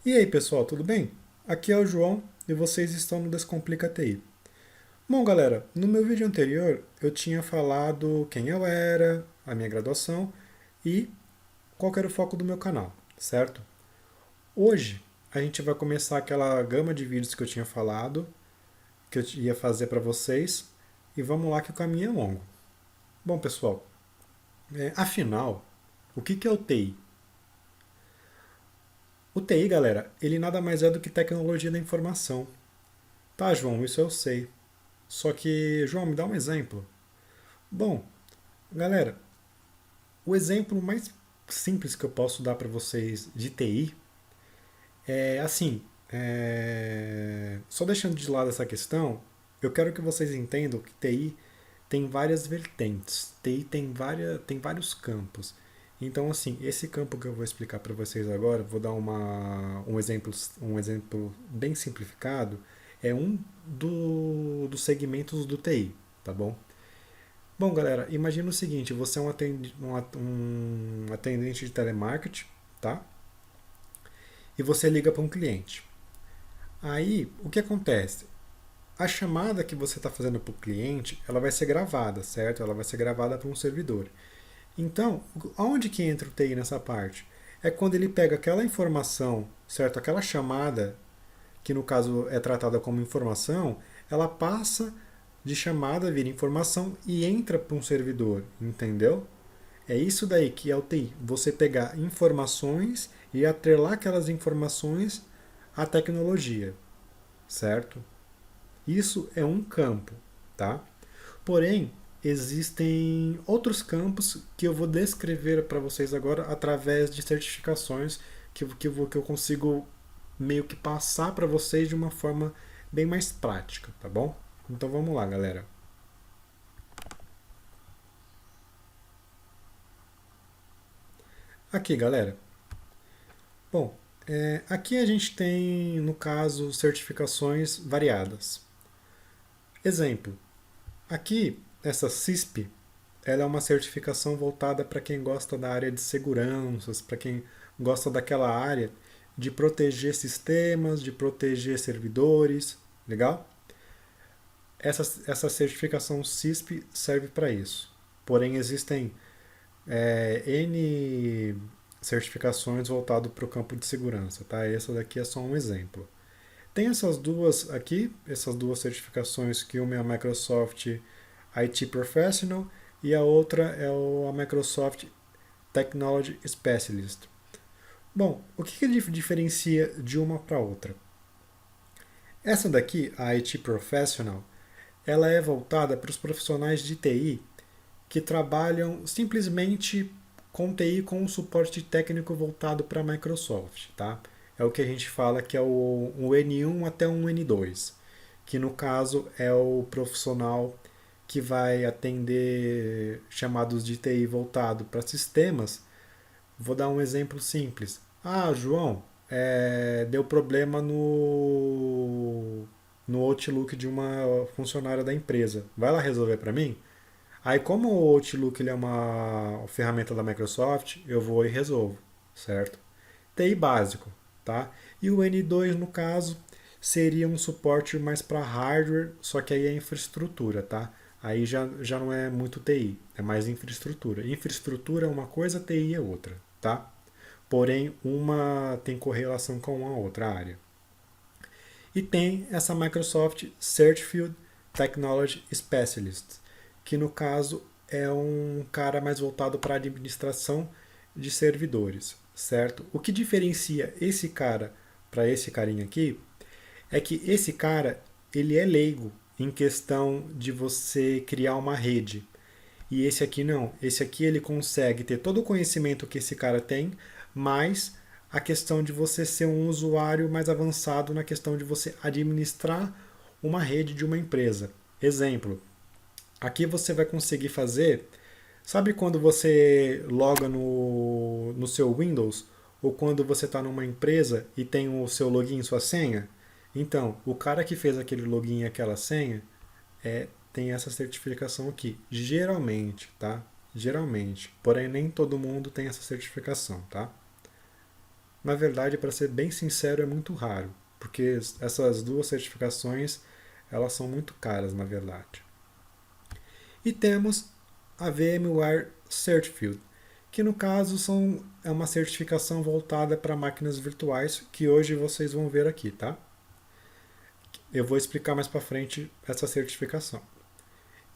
E aí, pessoal, tudo bem? Aqui é o João e vocês estão no Descomplica TI. Bom, galera, no meu vídeo anterior eu tinha falado quem eu era, a minha graduação e qual que era o foco do meu canal, certo? Hoje a gente vai começar aquela gama de vídeos que eu tinha falado, que eu ia fazer para vocês, e vamos lá que o caminho é longo. Bom, pessoal, afinal, o que é o TI? O TI, galera, ele nada mais é do que tecnologia da informação. Tá, João, isso eu sei. Só que, João, me dá um exemplo. Bom, galera, o exemplo mais simples que eu posso dar para vocês de TI é assim, só deixando de lado essa questão, eu quero que vocês entendam que TI tem várias vertentes, TI tem vários campos. Então, assim, esse campo que eu vou explicar para vocês agora, vou dar um exemplo bem simplificado, é dos segmentos do TI, tá bom? Bom, galera, imagina o seguinte: você é um atendente de telemarketing, tá? E você liga para um cliente. Aí, o que acontece? A chamada que você está fazendo para o cliente, ela vai ser gravada, certo? Ela vai ser gravada para um servidor. Então, aonde que entra o TI nessa parte? É quando ele pega aquela informação, certo? Aquela chamada, que no caso é tratada como informação, ela passa de chamada, vira informação e entra para um servidor, entendeu? É isso daí que é o TI. Você pegar informações e atrelar aquelas informações à tecnologia, certo? Isso é um campo, tá? Porém, existem outros campos que eu vou descrever para vocês agora através de certificações que eu consigo meio que passar para vocês de uma forma bem mais prática, tá bom? Então vamos lá, galera. Aqui, galera. Bom, aqui a gente tem, no caso, certificações variadas. Exemplo, aqui, essa CISP, ela é uma certificação voltada para quem gosta da área de seguranças, para quem gosta daquela área de proteger sistemas, de proteger servidores, legal? Essa certificação CISP serve para isso. Porém, existem N certificações voltadas para o campo de segurança, tá? Essa daqui é só um exemplo. Tem essas duas aqui, essas duas certificações, que uma é a Microsoft IT Professional e a outra é a Microsoft Technology Specialist. Bom, o que diferencia de uma para outra? Essa daqui, a IT Professional, ela é voltada para os profissionais de TI que trabalham simplesmente com TI com um suporte técnico voltado para a Microsoft, tá? É o que a gente fala que é o N1 até um N2, que no caso é o profissional que vai atender chamados de TI voltado para sistemas. Vou dar um exemplo simples. Ah, João, deu problema no Outlook de uma funcionária da empresa. Vai lá resolver para mim? Aí, como o Outlook ele é uma ferramenta da Microsoft, eu vou e resolvo, certo? TI básico, tá? E o N2, no caso, seria um suporte mais para hardware, só que aí é infraestrutura, tá? Aí já não é muito TI, é mais infraestrutura. Infraestrutura é uma coisa, TI é outra, tá? Porém, uma tem correlação com a outra área. E tem essa Microsoft Certified Technology Specialist, que no caso é um cara mais voltado para a administração de servidores, certo? O que diferencia esse cara para esse carinha aqui é que esse cara ele é leigo em questão de você criar uma rede. E esse aqui não. Esse aqui ele consegue ter todo o conhecimento que esse cara tem, mas a questão de você ser um usuário mais avançado na questão de você administrar uma rede de uma empresa. Exemplo, aqui você vai conseguir fazer. Sabe quando você loga no seu Windows? Ou quando você está numa empresa e tem o seu login, sua senha? Então, o cara que fez aquele login e aquela senha tem essa certificação aqui. Geralmente, tá? Geralmente. Porém, nem todo mundo tem essa certificação, tá? na verdade, para ser bem sincero, é muito raro, porque essas duas certificações, elas são muito caras, na verdade. E temos a VMware Certified, que no caso é uma certificação voltada para máquinas virtuais, que hoje vocês vão ver aqui, tá? Eu vou explicar mais para frente essa certificação.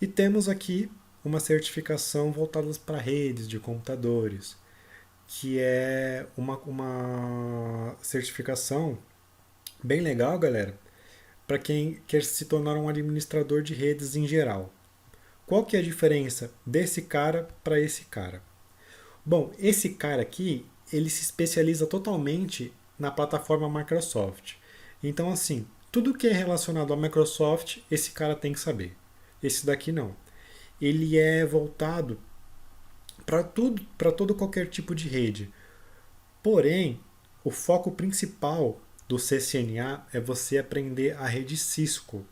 E temos aqui uma certificação voltada para redes de computadores, que é uma certificação bem legal, galera, para quem quer se tornar um administrador de redes em geral. Qual que é a diferença desse cara para esse cara? Bom, esse cara aqui, ele se especializa totalmente na plataforma Microsoft. Então, assim, tudo que é relacionado à Microsoft, esse cara tem que saber. Esse daqui não. Ele é voltado para tudo, para todo qualquer tipo de rede. Porém, o foco principal do CCNA é você aprender a rede Cisco,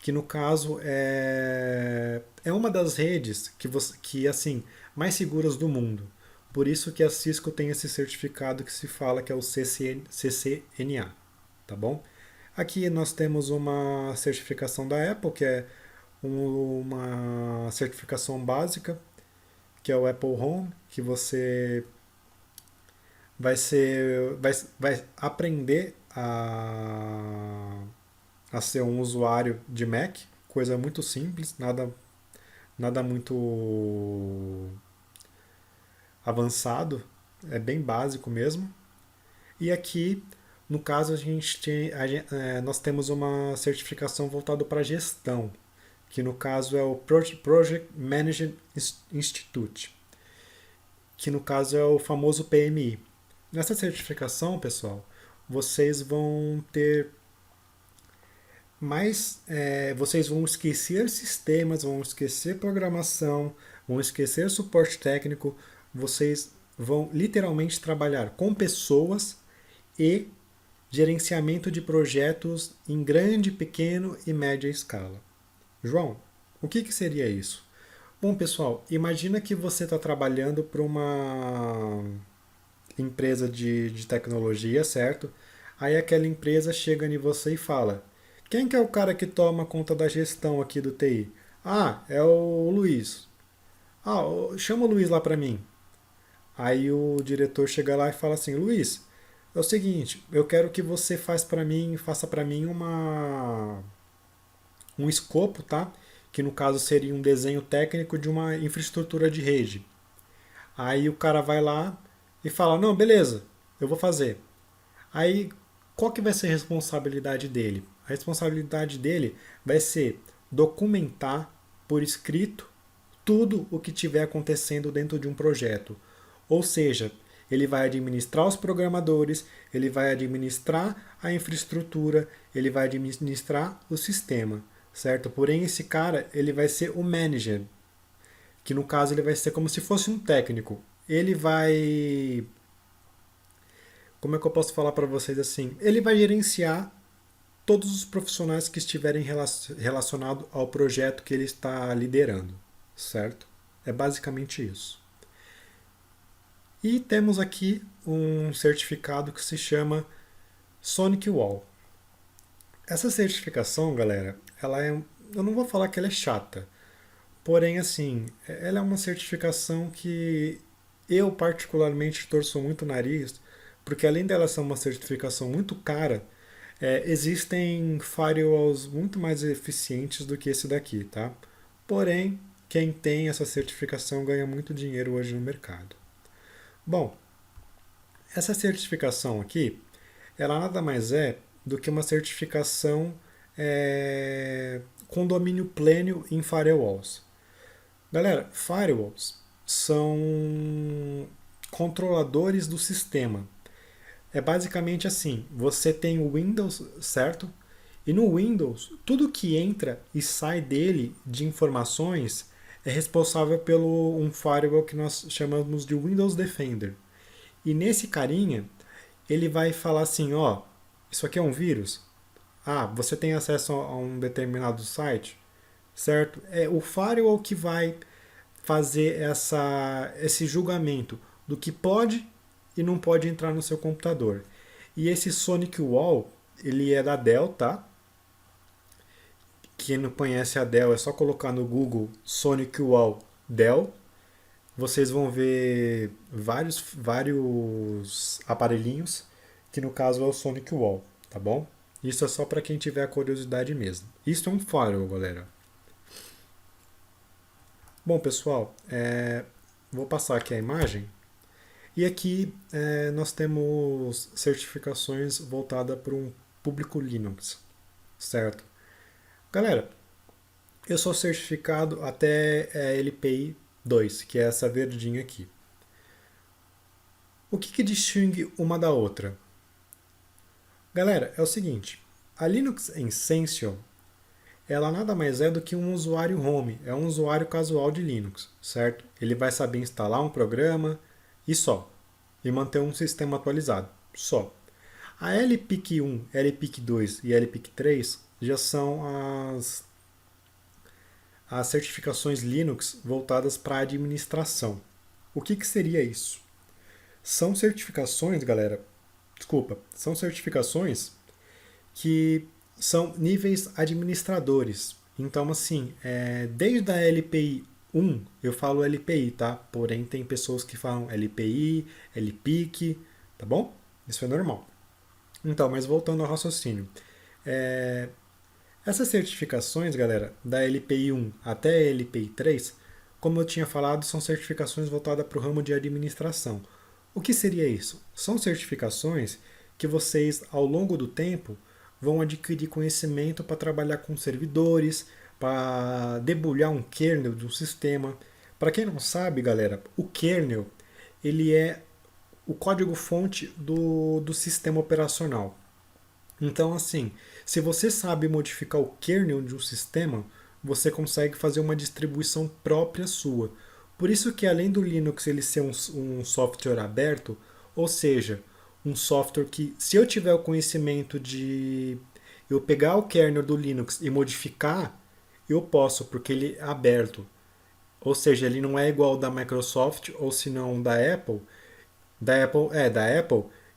que no caso é uma das redes que assim mais seguras do mundo. Por isso que a Cisco tem esse certificado que se fala que é o CCNA, tá bom? Aqui nós temos uma certificação da Apple, que é uma certificação básica, que é o Apple Home, que você vai aprender a ser um usuário de Mac, coisa muito simples, nada muito avançado, é bem básico mesmo. E aqui, no caso, nós temos uma certificação voltada para gestão, que no caso é o Project Management Institute, que no caso é o famoso PMI. Nessa certificação, pessoal, vocês vão ter vocês vão esquecer sistemas, vão esquecer programação, vão esquecer suporte técnico, vocês vão literalmente trabalhar com pessoas e gerenciamento de projetos em grande, pequeno e média escala. João, o que seria isso? Bom, pessoal, imagina que você está trabalhando para uma empresa de tecnologia, certo? Aí aquela empresa chega em você e fala: quem que é o cara que toma conta da gestão aqui do TI? Ah, é o Luiz. Ah, chama o Luiz lá para mim. Aí o diretor chega lá e fala assim: Luiz, é o seguinte, eu quero que você faça para mim um escopo, tá? Que no caso seria um desenho técnico de uma infraestrutura de rede. Aí o cara vai lá e fala: não, beleza, eu vou fazer. Aí qual que vai ser a responsabilidade dele? A responsabilidade dele vai ser documentar por escrito tudo o que estiver acontecendo dentro de um projeto. Ou seja, ele vai administrar os programadores, ele vai administrar a infraestrutura, ele vai administrar o sistema, certo? Porém, esse cara, ele vai ser o manager, que no caso ele vai ser como se fosse um técnico. Ele vai, como é que eu posso falar para vocês assim? Ele vai gerenciar todos os profissionais que estiverem relacionados ao projeto que ele está liderando, certo? É basicamente isso. E temos aqui um certificado que se chama Sonic Wall. Essa certificação, galera, eu não vou falar que ela é chata, porém, assim, ela é uma certificação que eu particularmente torço muito o nariz, porque além dela ser uma certificação muito cara, existem firewalls muito mais eficientes do que esse daqui, tá? Porém, quem tem essa certificação ganha muito dinheiro hoje no mercado. Bom, essa certificação aqui, ela nada mais é do que uma certificação com domínio pleno em firewalls. Galera, firewalls são controladores do sistema. É basicamente assim: você tem o Windows, certo? E no Windows, tudo que entra e sai dele de informações é responsável pelo um firewall que nós chamamos de Windows Defender. E nesse carinha, ele vai falar assim: ó, isso aqui é um vírus? Ah, você tem acesso a um determinado site, certo? É o firewall que vai fazer esse julgamento do que pode e não pode entrar no seu computador. E esse Sonic Wall, ele é da Dell, tá? Quem não conhece a Dell é só colocar no Google Sonic Wall Dell. Vocês vão ver vários aparelhinhos, que no caso é o Sonic Wall, tá bom? Isso é só para quem tiver a curiosidade mesmo. Isso é um firewall, galera. Bom, pessoal, vou passar aqui a imagem. E aqui nós temos certificações voltadas para um público Linux, certo? Galera, eu sou certificado até LPI 2, que é essa verdinha aqui. O que distingue uma da outra? Galera, é o seguinte, a Linux Essential, ela nada mais é do que um usuário home, é um usuário casual de Linux, certo? Ele vai saber instalar um programa e só, e manter um sistema atualizado, só. A LPIC 1, LPIC 2 e LPIC 3 já são as certificações Linux voltadas para a administração. O que seria isso? São certificações, galera, são certificações que são níveis administradores. Então, assim, desde a LPI 1, eu falo LPI, tá? Porém, tem pessoas que falam LPI, LPIC, tá bom? Isso é normal. Então, mas voltando ao raciocínio. Essas certificações, galera, da LPI 1 até a LPI 3, como eu tinha falado, são certificações voltadas para o ramo de administração. O que seria isso? São certificações que vocês, ao longo do tempo, vão adquirir conhecimento para trabalhar com servidores, para debulhar um kernel de um sistema. Para quem não sabe, galera, o kernel ele é o código-fonte do sistema operacional. Então, assim, se você sabe modificar o kernel de um sistema, você consegue fazer uma distribuição própria sua. Por isso que além do Linux ele ser um software aberto, ou seja, um software que, se eu tiver o conhecimento de eu pegar o kernel do Linux e modificar, eu posso, porque ele é aberto. Ou seja, ele não é igual ao da Microsoft ou se não da Apple,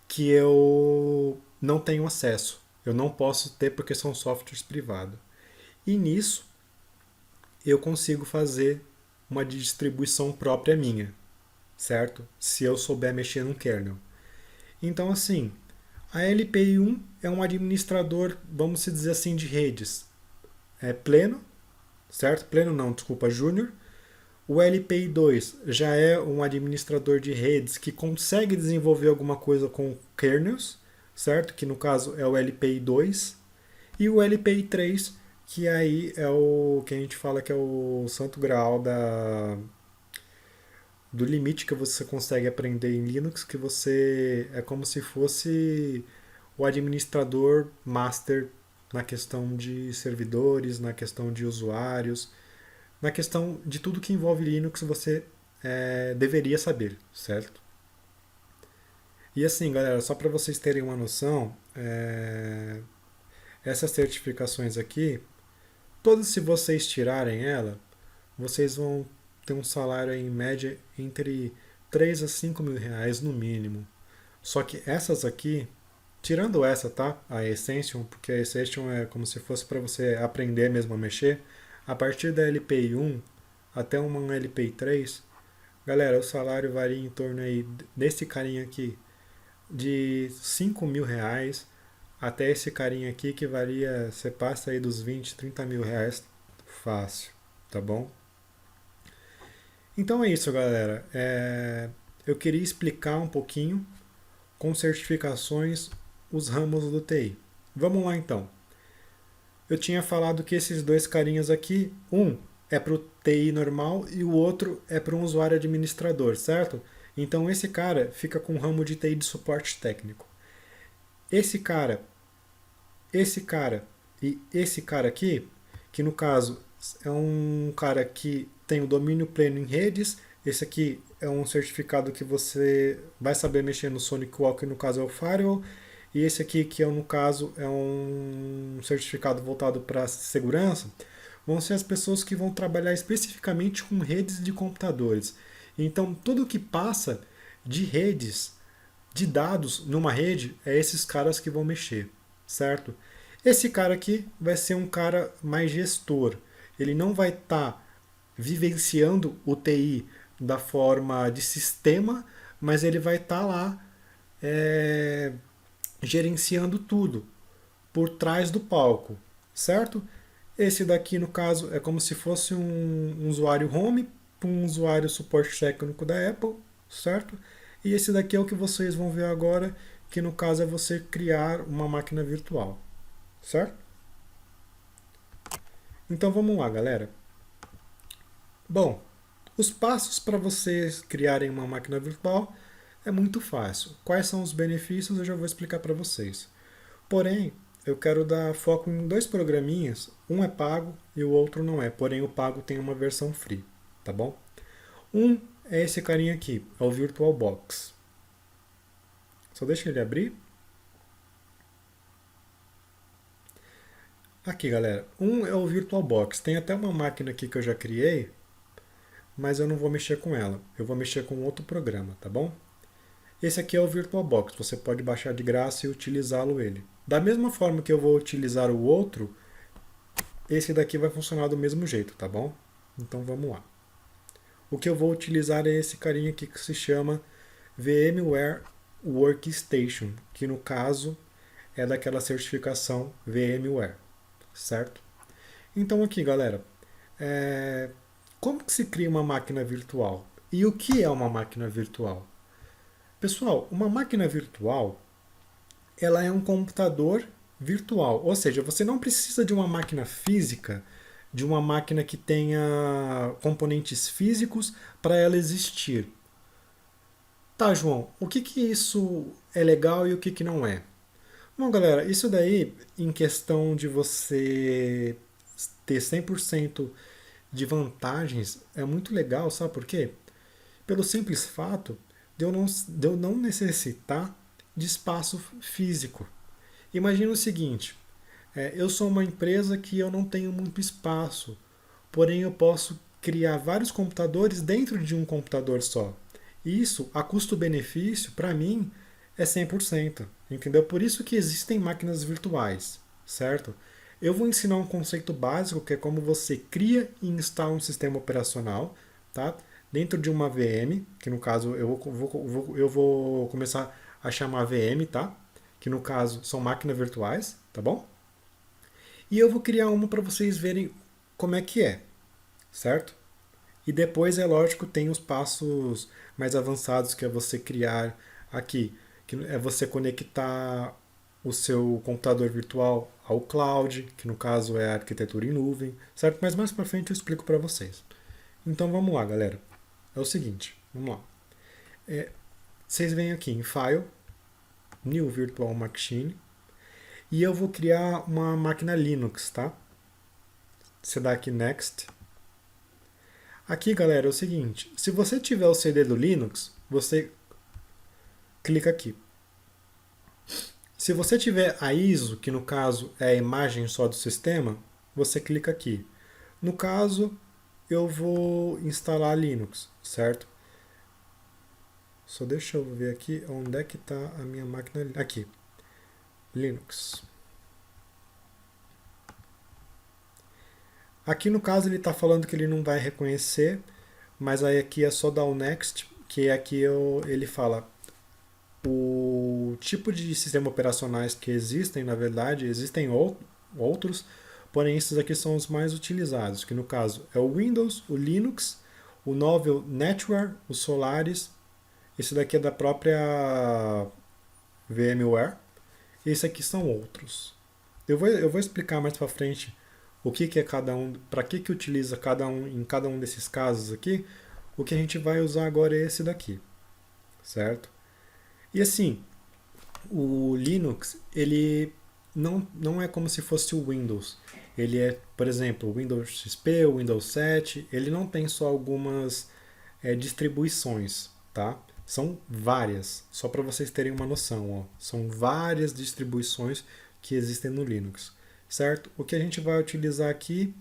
que eu não tenho acesso. Eu não posso ter porque são softwares privados. E nisso eu consigo fazer uma distribuição própria minha, certo? Se eu souber mexer no kernel. Então, assim, a LPI1 é um administrador, vamos dizer assim, de redes. É pleno, certo? Pleno não, desculpa, júnior. O LPI2 já é um administrador de redes que consegue desenvolver alguma coisa com kernels, certo? Que no caso é o LPI2. E o LPI3, que aí é o que a gente fala que é o santo graal do limite que você consegue aprender em Linux, que você é como se fosse o administrador master na questão de servidores, na questão de usuários, na questão de tudo que envolve Linux você deveria saber, certo? E assim, galera, só para vocês terem uma noção, essas certificações aqui, todas se vocês tirarem ela, vocês vão ter um salário em média entre 3 a 5 mil reais no mínimo. Só que essas aqui, tirando essa, tá? A Essential, porque a Essential é como se fosse para você aprender mesmo a mexer. A partir da LPI 1 até uma LPI 3, galera, o salário varia em torno aí desse carinha aqui de 5 mil reais até esse carinha aqui que varia, você passa aí dos 20, 30 mil reais fácil, tá bom? Então é isso, galera. Eu queria explicar um pouquinho com certificações os ramos do TI. Vamos lá então. Eu tinha falado que esses dois carinhas aqui, um é para o TI normal e o outro é para um usuário administrador, certo? Então esse cara fica com o ramo de TI de suporte técnico. Esse cara e esse cara aqui, que no caso é um cara que tem o domínio pleno em redes, esse aqui é um certificado que você vai saber mexer no Sonic Wall, que no caso é o Firewall, e esse aqui, que no caso é um certificado voltado para segurança, vão ser as pessoas que vão trabalhar especificamente com redes de computadores. Então, tudo que passa de redes de dados numa rede, é esses caras que vão mexer, certo? Esse cara aqui vai ser um cara mais gestor. Ele não vai estar vivenciando o TI da forma de sistema, mas ele vai estar lá é, gerenciando tudo por trás do palco, certo? Esse daqui, no caso, é como se fosse um usuário home para um usuário suporte técnico da Apple, certo? E esse daqui é o que vocês vão ver agora, que no caso é você criar uma máquina virtual, certo? Então vamos lá, galera. Bom, os passos para vocês criarem uma máquina virtual é muito fácil. Quais são os benefícios eu já vou explicar para vocês. Porém, eu quero dar foco em dois programinhas. Um é pago e o outro não é. Porém, o pago tem uma versão free, tá bom? Um é esse carinha aqui, é o VirtualBox. Só deixa ele abrir. Aqui, galera. Um é o VirtualBox. Tem até uma máquina aqui que eu já criei, mas eu não vou mexer com ela. Eu vou mexer com outro programa, tá bom? Esse aqui é o VirtualBox. Você pode baixar de graça e utilizá-lo ele. Da mesma forma que eu vou utilizar o outro, esse daqui vai funcionar do mesmo jeito, tá bom? Então vamos lá. O que eu vou utilizar é esse carinha aqui que se chama VMware Workstation, que no caso é daquela certificação VMware, certo? Então aqui, galera, como que se cria uma máquina virtual? E o que é uma máquina virtual? Pessoal, uma máquina virtual, ela é um computador virtual, ou seja, você não precisa de uma máquina física, de uma máquina que tenha componentes físicos para ela existir. Tá, João, o que que isso é legal e o que que não é? Bom, galera, isso daí, em questão de você ter 100% de vantagens, é muito legal, sabe por quê? Pelo simples fato de eu não necessitar de espaço físico. Imagina o seguinte: eu sou uma empresa que eu não tenho muito espaço, porém eu posso criar vários computadores dentro de um computador só. Isso, a custo-benefício, para mim, é 100%. Entendeu? Por isso que existem máquinas virtuais, certo? Eu vou ensinar um conceito básico que é como você cria e instala um sistema operacional, tá? Dentro de uma VM, que no caso eu vou começar a chamar VM, tá? Que no caso são máquinas virtuais, tá bom? E eu vou criar uma para vocês verem como é que é, certo? E depois, é lógico, tem os passos mais avançados que é você criar aqui, que é você conectar o seu computador virtual ao cloud, que no caso é a arquitetura em nuvem, certo? Mas mais para frente eu explico para vocês. Então vamos lá, galera. É o seguinte, vamos lá. Vocês vêm aqui em File, New Virtual Machine, e eu vou criar uma máquina Linux, tá? Você dá aqui Next. Aqui, galera, é o seguinte: se você tiver o CD do Linux, você clica aqui. Se você tiver a ISO, que no caso é a imagem só do sistema, você clica aqui. No caso, eu vou instalar Linux, certo? Só deixa eu ver aqui onde é que está a minha máquina. Aqui, Linux. Aqui no caso ele está falando que ele não vai reconhecer, mas aí aqui é só dar o Next, que aqui ele fala o tipo de sistema operacionais que existem, na verdade, existem outros, porém esses aqui são os mais utilizados, que no caso é o Windows, o Linux, o Novell NetWare, o Solaris, esse daqui é da própria VMware, esse aqui são outros. Eu vou explicar mais para frente o que é cada um, para que utiliza cada um em cada um desses casos aqui. O que a gente vai usar agora é esse daqui, certo? E assim, o Linux, ele não é como se fosse o Windows. Ele é, por exemplo, o Windows XP, o Windows 7, ele não tem só algumas distribuições, tá? São várias, só para vocês terem uma noção, ó. São várias distribuições que existem no Linux, certo? O que a gente vai utilizar aqui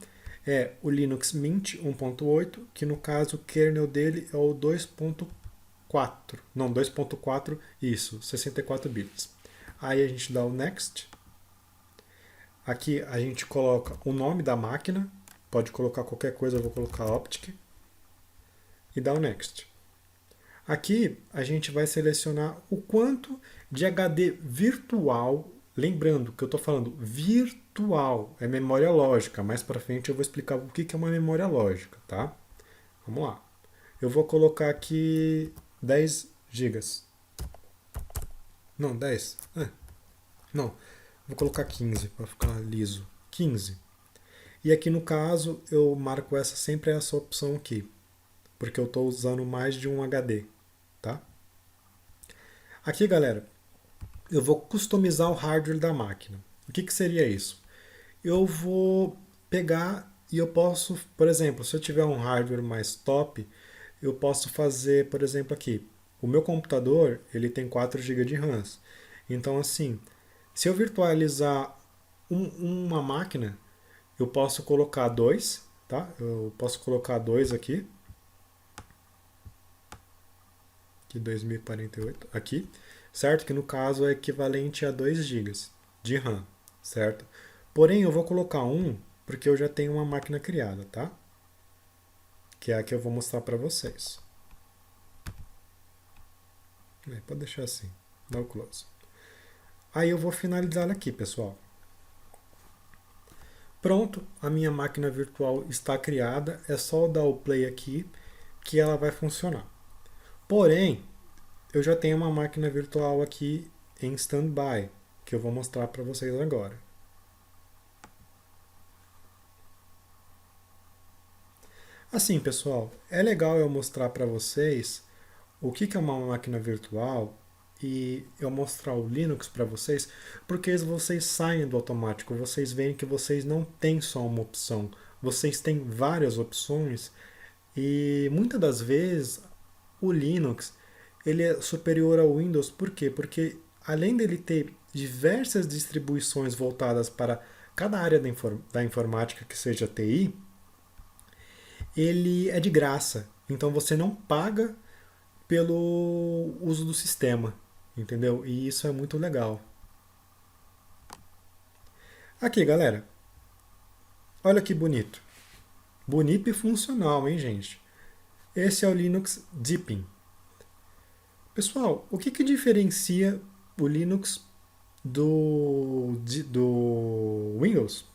o Linux Mint 1.8, que no caso o kernel dele é o 2.4, 4. Não, 2.4, isso, 64 bits. Aí a gente dá o Next. Aqui a gente coloca o nome da máquina. Pode colocar qualquer coisa, eu vou colocar Optic. E dá o Next. Aqui a gente vai selecionar o quanto de HD virtual. Lembrando que eu estou falando virtual, é memória lógica. Mais para frente eu vou explicar o que é uma memória lógica, tá? Vamos lá. Eu vou colocar aqui 10 gigas. Não, 10. Não, vou colocar 15 para ficar liso. 15. E aqui no caso eu marco sempre essa opção aqui, porque eu estou usando mais de um HD, tá? Aqui, galera, eu vou customizar o hardware da máquina. O que seria isso? Eu vou pegar e eu posso, por exemplo, se eu tiver um hardware mais top, eu posso fazer, por exemplo, aqui. O meu computador, ele tem 4 GB de RAM. Então, assim, se eu virtualizar uma máquina, eu posso colocar 2, tá? Eu posso colocar 2 aqui. Aqui, 2048, aqui. Certo? Que no caso é equivalente a 2 GB de RAM, certo? Porém, eu vou colocar porque eu já tenho uma máquina criada, tá? Que é a que eu vou mostrar para vocês. Pode deixar assim, dá o close. Aí eu vou finalizar aqui, pessoal. Pronto, a minha máquina virtual está criada, é só dar o play aqui que ela vai funcionar. Porém, eu já tenho uma máquina virtual aqui em standby, que eu vou mostrar para vocês agora. Assim, pessoal, é legal eu mostrar para vocês o que é uma máquina virtual e eu mostrar o Linux para vocês, porque vocês saem do automático, vocês veem que vocês não têm só uma opção, vocês têm várias opções e muitas das vezes o Linux ele é superior ao Windows, por quê? Porque além dele ter diversas distribuições voltadas para cada área da informática que seja TI, ele é de graça. Então você não paga pelo uso do sistema, entendeu? E isso é muito legal. Aqui, galera. Olha que bonito. Bonito e funcional, hein, gente? Esse é o Linux Deepin. Pessoal, o que diferencia o Linux do Windows?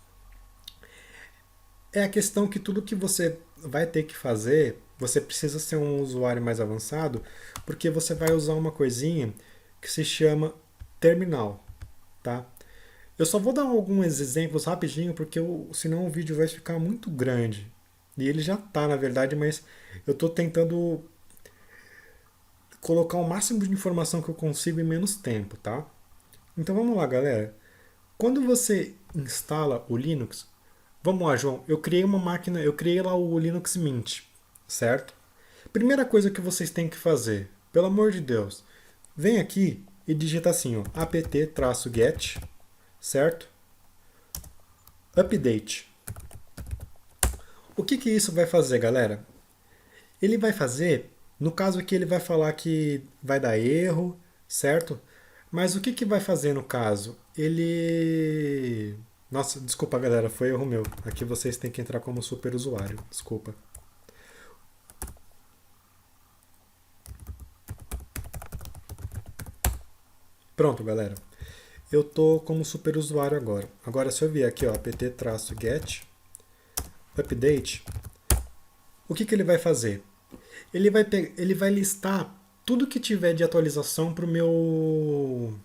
É a questão que tudo que você vai ter que fazer, você precisa ser um usuário mais avançado, porque você vai usar uma coisinha que se chama terminal, tá? Eu só vou dar alguns exemplos rapidinho, porque senão o vídeo vai ficar muito grande. E ele já tá, na verdade, mas eu estou tentando colocar o máximo de informação que eu consigo em menos tempo, tá? Então vamos lá, galera. Quando você instala o Linux, vamos lá, João, eu criei uma máquina, eu criei lá o Linux Mint, certo? Primeira coisa que vocês têm que fazer, pelo amor de Deus, vem aqui e digita assim, ó, apt-get, certo? Update. O que isso vai fazer, galera? Ele vai fazer, no caso aqui ele vai falar que vai dar erro, certo? Mas o que vai fazer no caso? Ele... Nossa, desculpa galera, foi erro meu. Aqui vocês têm que entrar como super usuário, desculpa. Pronto, galera. Eu tô como super usuário agora. Agora se eu vier aqui, ó, apt-get update, o que ele vai fazer? Ele vai listar tudo que tiver de atualização para o meu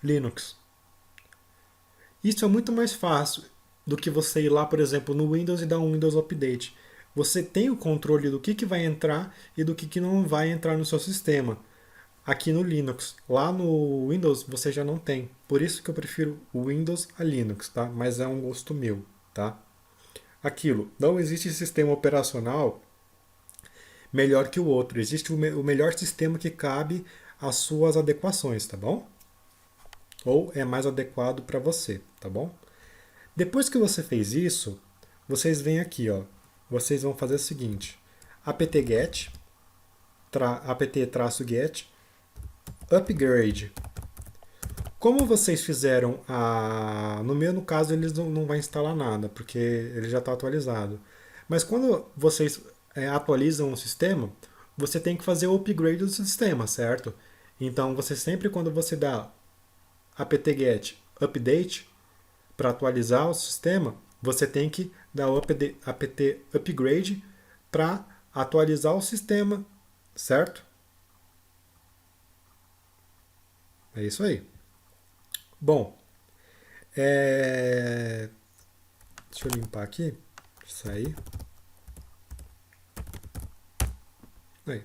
Linux. Isso é muito mais fácil do que você ir lá, por exemplo, no Windows e dar um Windows Update. Você tem o controle do que vai entrar e do que não vai entrar no seu sistema. Aqui no Linux. Lá no Windows você já não tem. Por isso que eu prefiro o Windows a Linux, tá? Mas é um gosto meu, tá? Aquilo, não existe sistema operacional melhor que o outro. Existe o melhor sistema que cabe às suas adequações, tá bom? Ou é mais adequado para você, tá bom? Depois que você fez isso, vocês vêm aqui, ó. Vocês vão fazer o seguinte: apt-get apt-get upgrade. Como vocês fizeram no meu, no caso, eles não vai instalar nada, porque ele já está atualizado. Mas quando vocês atualizam o sistema, você tem que fazer o upgrade do sistema, certo? Então, você sempre, quando você dá apt-get update para atualizar o sistema, você tem que dar o apt upgrade para atualizar o sistema, certo? É isso aí. Bom, deixa eu limpar aqui. Isso aí. Aí.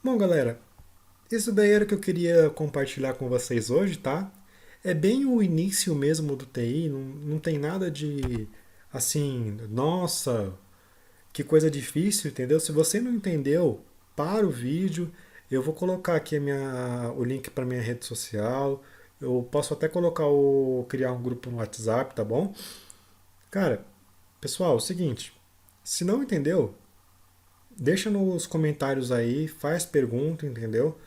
Bom, galera, isso daí era o que eu queria compartilhar com vocês hoje, tá? É bem o início mesmo do TI, não tem nada de assim, nossa, que coisa difícil, entendeu? Se você não entendeu, para o vídeo. Eu vou colocar aqui o link para minha rede social. Eu posso até criar um grupo no WhatsApp, tá bom? Cara, pessoal, é o seguinte, se não entendeu, deixa nos comentários aí, faz pergunta, entendeu?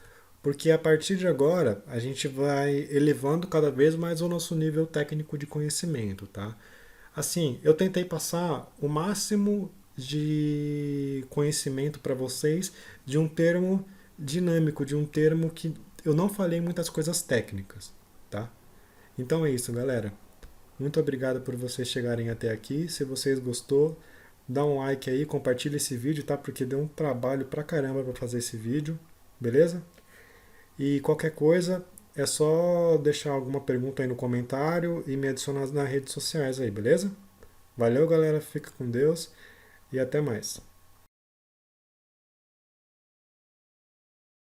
Porque a partir de agora a gente vai elevando cada vez mais o nosso nível técnico de conhecimento, tá? Assim, eu tentei passar o máximo de conhecimento para vocês de um termo dinâmico, de um termo que eu não falei muitas coisas técnicas, tá? Então é isso, galera. Muito obrigado por vocês chegarem até aqui. Se vocês gostou, dá um like aí, compartilha esse vídeo, tá? Porque deu um trabalho pra caramba pra fazer esse vídeo, beleza? E qualquer coisa é só deixar alguma pergunta aí no comentário e me adicionar nas redes sociais aí, beleza? Valeu, galera. Fica com Deus e até mais.